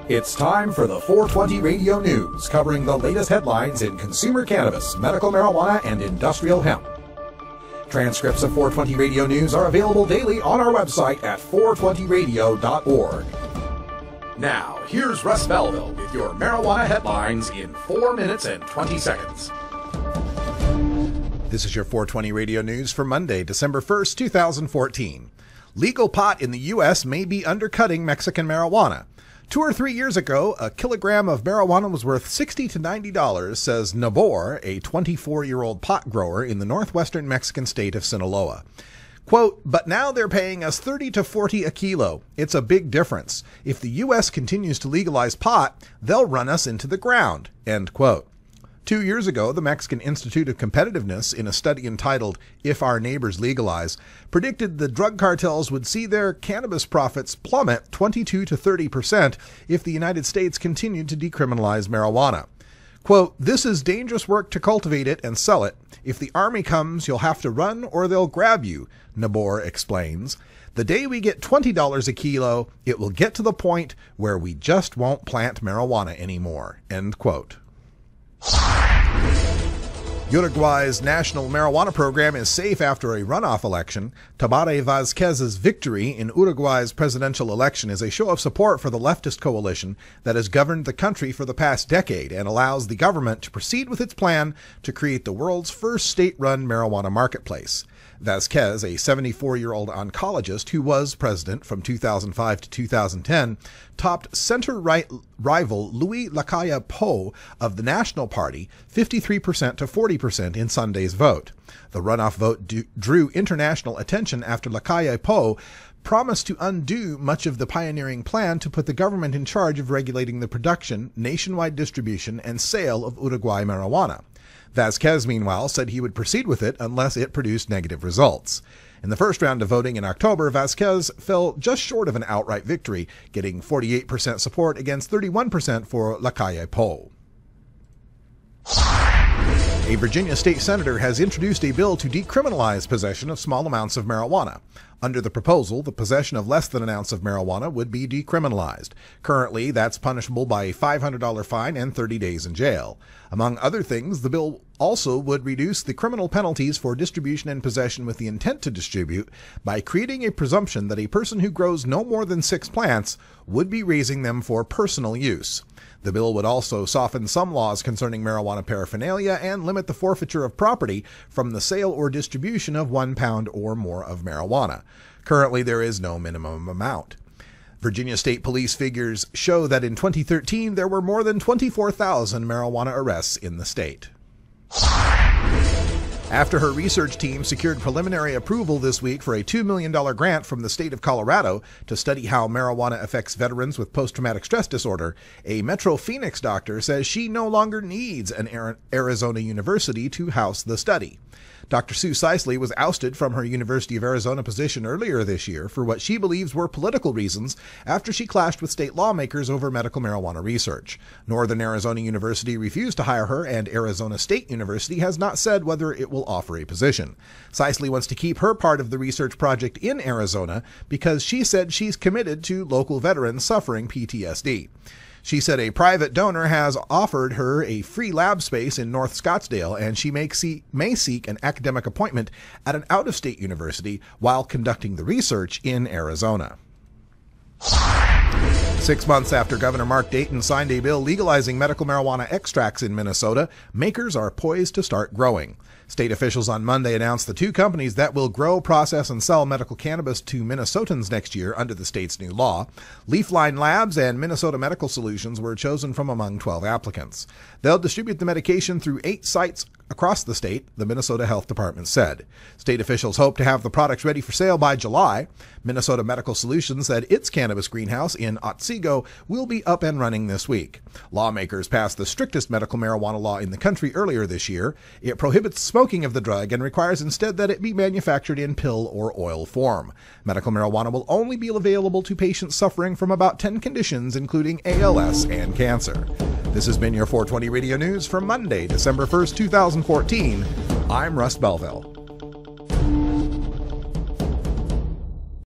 It's time for the 420 Radio News, covering the latest headlines in consumer cannabis, medical marijuana, and industrial hemp. Transcripts of 420 Radio News are available daily on our website at 420radio.org. Now, here's Russ Belville with your marijuana headlines in 4 minutes and 20 seconds. This is your 420 Radio News for Monday, December 1st, 2014. Legal pot in the U.S. may be undercutting Mexican marijuana. 2 or 3 years ago, a kilogram of marijuana was worth $60 to $90, says Nabor, a 24-year-old pot grower in the northwestern Mexican state of Sinaloa. Quote, but now they're paying us $30 to $40 a kilo. It's a big difference. If the U.S. continues to legalize pot, they'll run us into the ground, end quote. 2 years ago, the Mexican Institute of Competitiveness, in a study entitled If Our Neighbors Legalize, predicted the drug cartels would see their cannabis profits plummet 22 to 30% if the United States continued to decriminalize marijuana. Quote, this is dangerous work to cultivate it and sell it. If the army comes, you'll have to run or they'll grab you, Nabor explains. The day we get $20 a kilo, it will get to the point where we just won't plant marijuana anymore, end quote. Uruguay's national marijuana program is safe after a runoff election. Tabaré Vázquez's victory in Uruguay's presidential election is a show of support for the leftist coalition that has governed the country for the past decade and allows the government to proceed with its plan to create the world's first state-run marijuana marketplace. Vázquez, a 74-year-old oncologist who was president from 2005 to 2010, topped center-right rival Luis Lacalle Pou of the National Party 53% to 40% in Sunday's vote. The runoff vote drew international attention after Lacalle Pou promised to undo much of the pioneering plan to put the government in charge of regulating the production, nationwide distribution, and sale of Uruguay marijuana. Vázquez, meanwhile, said he would proceed with it unless it produced negative results. In the first round of voting in October, Vázquez fell just short of an outright victory, getting 48% support against 31% for Lacalle Pou. A Virginia state senator has introduced a bill to decriminalize possession of small amounts of marijuana. Under the proposal, the possession of less than an ounce of marijuana would be decriminalized. Currently, that's punishable by a $500 fine and 30 days in jail. Among other things, the bill also would reduce the criminal penalties for distribution and possession with the intent to distribute by creating a presumption that a person who grows no more than 6 plants would be raising them for personal use. The bill would also soften some laws concerning marijuana paraphernalia and limit the forfeiture of property from the sale or distribution of 1 pound or more of marijuana. Currently, there is no minimum amount. Virginia State Police figures show that in 2013, there were more than 24,000 marijuana arrests in the state. After her research team secured preliminary approval this week for a $2 million grant from the state of Colorado to study how marijuana affects veterans with post-traumatic stress disorder, a Metro Phoenix doctor says she no longer needs an Arizona university to house the study. Dr. Sue Sisley was ousted from her University of Arizona position earlier this year for what she believes were political reasons after she clashed with state lawmakers over medical marijuana research. Northern Arizona University refused to hire her, and Arizona State University has not said whether it will offer a position. Sisley wants to keep her part of the research project in Arizona because she said she's committed to local veterans suffering PTSD. She said a private donor has offered her a free lab space in North Scottsdale, and she may seek an academic appointment at an out-of-state university while conducting the research in Arizona. 6 months after Governor Mark Dayton signed a bill legalizing medical marijuana extracts in Minnesota, makers are poised to start growing. State officials on Monday announced the 2 companies that will grow, process, and sell medical cannabis to Minnesotans next year under the state's new law. Leafline Labs and Minnesota Medical Solutions were chosen from among 12 applicants. They'll distribute the medication through 8 sites across the state, the Minnesota Health Department said. State officials hope to have the products ready for sale by July. Minnesota Medical Solutions said its cannabis greenhouse in Otsego will be up and running this week. Lawmakers passed the strictest medical marijuana law in the country earlier this year. It prohibits smoking of the drug and requires instead that it be manufactured in pill or oil form. Medical marijuana will only be available to patients suffering from about 10 conditions, including ALS and cancer. This has been your 420 Radio News for Monday, December 1st, 2014. I'm Russ Belville.